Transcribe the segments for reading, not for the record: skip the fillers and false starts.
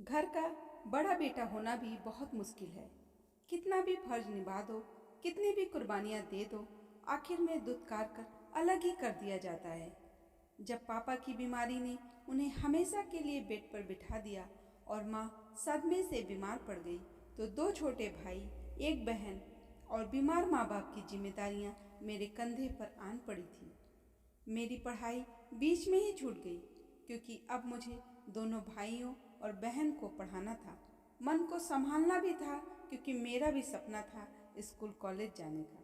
घर का बड़ा बेटा होना भी बहुत मुश्किल है। कितना भी फर्ज निभा दो, कितनी भी कुर्बानियाँ दे दो, आखिर में दुत्कार कर अलग ही कर दिया जाता है। जब पापा की बीमारी ने उन्हें हमेशा के लिए बेड पर बिठा दिया और माँ सदमे से बीमार पड़ गई, तो दो छोटे भाई, एक बहन और बीमार माँ बाप की जिम्मेदारियाँ मेरे कंधे पर आन पड़ी थी। मेरी पढ़ाई बीच में ही छूट गई, क्योंकि अब मुझे दोनों भाइयों और बहन को पढ़ाना था। मन को संभालना भी था, क्योंकि मेरा भी सपना था स्कूल कॉलेज जाने का।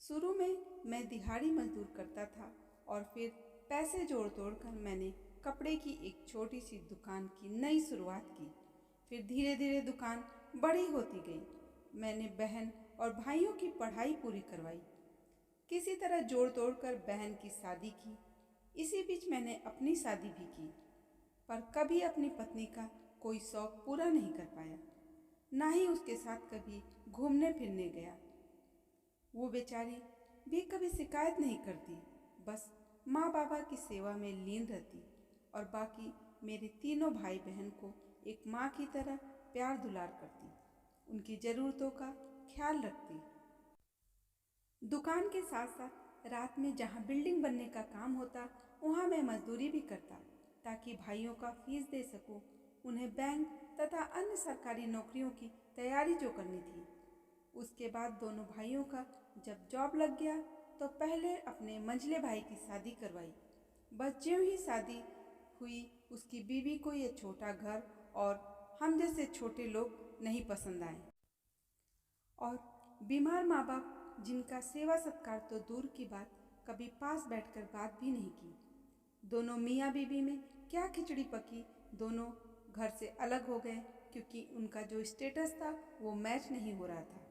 शुरू में मैं दिहाड़ी मजदूर करता था और फिर पैसे जोड़ तोड़ कर मैंने कपड़े की एक छोटी सी दुकान की नई शुरुआत की। फिर धीरे धीरे दुकान बड़ी होती गई। मैंने बहन और भाइयों की पढ़ाई पूरी करवाई। किसी तरह जोड़ तोड़ कर बहन की शादी की। इसी बीच मैंने अपनी शादी भी की, पर कभी अपनी पत्नी का कोई शौक पूरा नहीं कर पाया, ना ही उसके साथ कभी घूमने फिरने गया। वो बेचारी भी कभी शिकायत नहीं करती, बस माँ बाबा की सेवा में लीन रहती और बाकी मेरे तीनों भाई बहन को एक माँ की तरह प्यार दुलार करती, उनकी ज़रूरतों का ख्याल रखती। दुकान के साथ साथ रात में जहाँ बिल्डिंग बनने का काम होता, वहाँ मैं मजदूरी भी करता, ताकि भाइयों का फीस दे सकूं। उन्हें बैंक तथा अन्य सरकारी नौकरियों की तैयारी जो करनी थी। उसके बाद दोनों भाइयों का जब जॉब लग गया, तो पहले अपने मंझले भाई की शादी करवाई। बस ज्यों ही शादी हुई, उसकी बीवी को ये छोटा घर और हम जैसे छोटे लोग नहीं पसंद आए, और बीमार माँ बाप जिनका सेवा सत्कार तो दूर की बात, कभी पास बैठकर बात भी नहीं की। दोनों मियाँ बीवी में क्या खिचड़ी पकी। दोनों घर से अलग हो गए, क्योंकि उनका जो स्टेटस था वो मैच नहीं हो रहा था।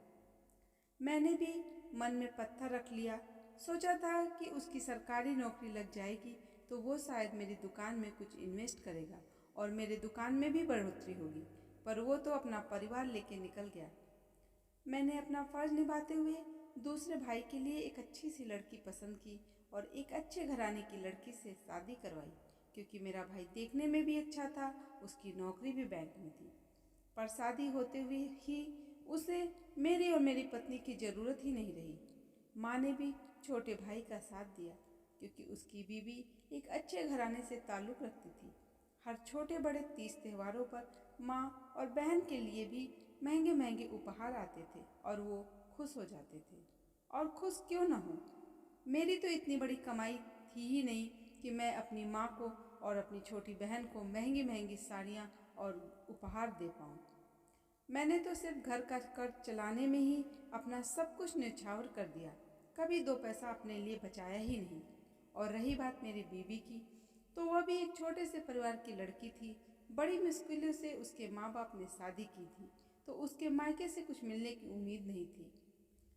मैंने भी मन में पत्थर रख लिया। सोचा था कि उसकी सरकारी नौकरी लग जाएगी तो वो शायद मेरी दुकान में कुछ इन्वेस्ट करेगा और मेरे दुकान में भी बढ़ोतरी होगी, पर वो तो अपना परिवार लेके निकल गया। मैंने अपना फर्ज निभाते हुए दूसरे भाई के लिए एक अच्छी सी लड़की पसंद की और एक अच्छे घराने की लड़की से शादी करवाई, क्योंकि मेरा भाई देखने में भी अच्छा था, उसकी नौकरी भी बैंक में थी। पर शादी होते हुए ही उसे मेरी और मेरी पत्नी की ज़रूरत ही नहीं रही। माँ ने भी छोटे भाई का साथ दिया, क्योंकि उसकी बीवी एक अच्छे घराने से ताल्लुक़ रखती थी। हर छोटे बड़े तीज त्योहारों पर माँ और बहन के लिए भी महंगे महंगे उपहार आते थे और वो खुश हो जाते थे। और खुश क्यों ना हो, मेरी तो इतनी बड़ी कमाई थी ही नहीं कि मैं अपनी माँ को और अपनी छोटी बहन को महंगी महंगी साड़ियाँ और उपहार दे पाऊँ। मैंने तो सिर्फ घर का कर्ज चलाने में ही अपना सब कुछ न्यौछावर कर दिया, कभी दो पैसा अपने लिए बचाया ही नहीं। और रही बात मेरी बीवी की, तो वह भी एक छोटे से परिवार की लड़की थी। बड़ी मुश्किलों से उसके माँ बाप ने शादी की थी, तो उसके मायके से कुछ मिलने की उम्मीद नहीं थी।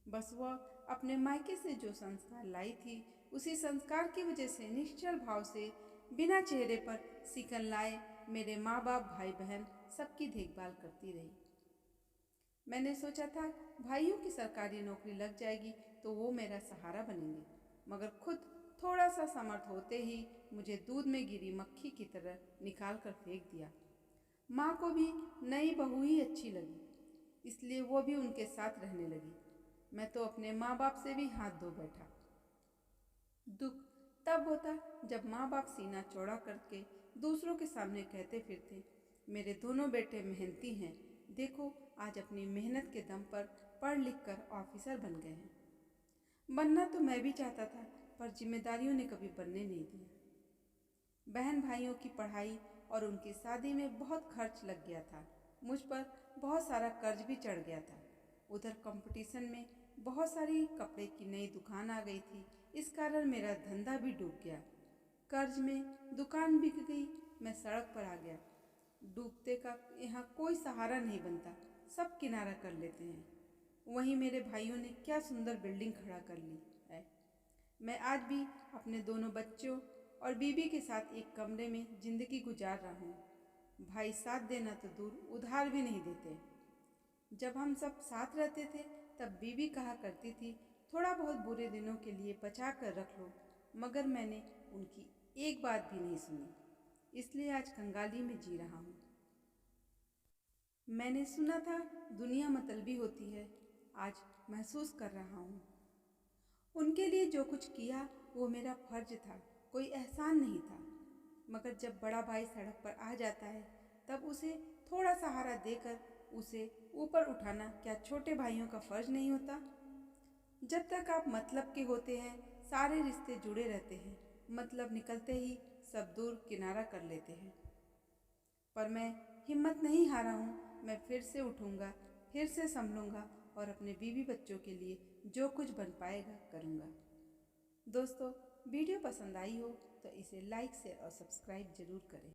बस वह अपने मायके से जो संस्कार लाई थी, उसी संस्कार की वजह से निश्चल भाव से बिना चेहरे पर सिकन लाए मेरे माँ बाप भाई बहन सबकी देखभाल करती रही। मैंने सोचा था भाइयों की सरकारी नौकरी लग जाएगी तो वो मेरा सहारा बनेंगे, मगर खुद थोड़ा सा समर्थ होते ही मुझे दूध में गिरी मक्खी की तरह निकाल कर फेंक दिया। माँ को भी नई बहू ही अच्छी लगी, इसलिए वो भी उनके साथ रहने लगी। मैं तो अपने माँ बाप से भी हाथ धो बैठा। दुख तब होता जब माँ बाप सीना चौड़ा करके दूसरों के सामने कहते फिरते, मेरे दोनों बेटे मेहनती हैं, देखो आज अपनी मेहनत के दम पर पढ़ लिख कर ऑफिसर बन गए हैं। बनना तो मैं भी चाहता था, पर जिम्मेदारियों ने कभी बनने नहीं दिया। बहन भाइयों की पढ़ाई और उनकी शादी में बहुत खर्च लग गया था। मुझ पर बहुत सारा कर्ज भी चढ़ गया था। उधर कंपटीशन में बहुत सारी कपड़े की नई दुकान आ गई थी, इस कारण मेरा धंधा भी डूब गया। कर्ज में दुकान बिक गई, मैं सड़क पर आ गया। डूबते का यहाँ कोई सहारा नहीं बनता, सब किनारा कर लेते हैं। वहीं मेरे भाइयों ने क्या सुंदर बिल्डिंग खड़ा कर ली है। मैं आज भी अपने दोनों बच्चों और बीबी के साथ एक कमरे में जिंदगी गुजार रहा हूँ। भाई साथ देना तो दूर, उधार भी नहीं देते। जब हम सब साथ रहते थे तब बीबी कहा करती थी, थोड़ा बहुत बुरे दिनों के लिए बचा कर रख लो, मगर मैंने उनकी एक बात भी नहीं सुनी, इसलिए आज कंगाली में जी रहा हूँ। मैंने सुना था दुनिया मतलबी होती है, आज महसूस कर रहा हूँ। उनके लिए जो कुछ किया वो मेरा फर्ज था, कोई एहसान नहीं था। मगर जब बड़ा भाई सड़क पर आ जाता है तब उसे थोड़ा सहारा देकर उसे ऊपर उठाना क्या छोटे भाइयों का फर्ज नहीं होता? जब तक आप मतलब के होते हैं सारे रिश्ते जुड़े रहते हैं, मतलब निकलते ही सब दूर किनारा कर लेते हैं। पर मैं हिम्मत नहीं हारा हूँ, मैं फिर से उठूँगा, फिर से संभलूँगा और अपने बीवी बच्चों के लिए जो कुछ बन पाएगा करूँगा। दोस्तों, वीडियो पसंद आई हो तो इसे लाइक शेयर और सब्सक्राइब ज़रूर करें।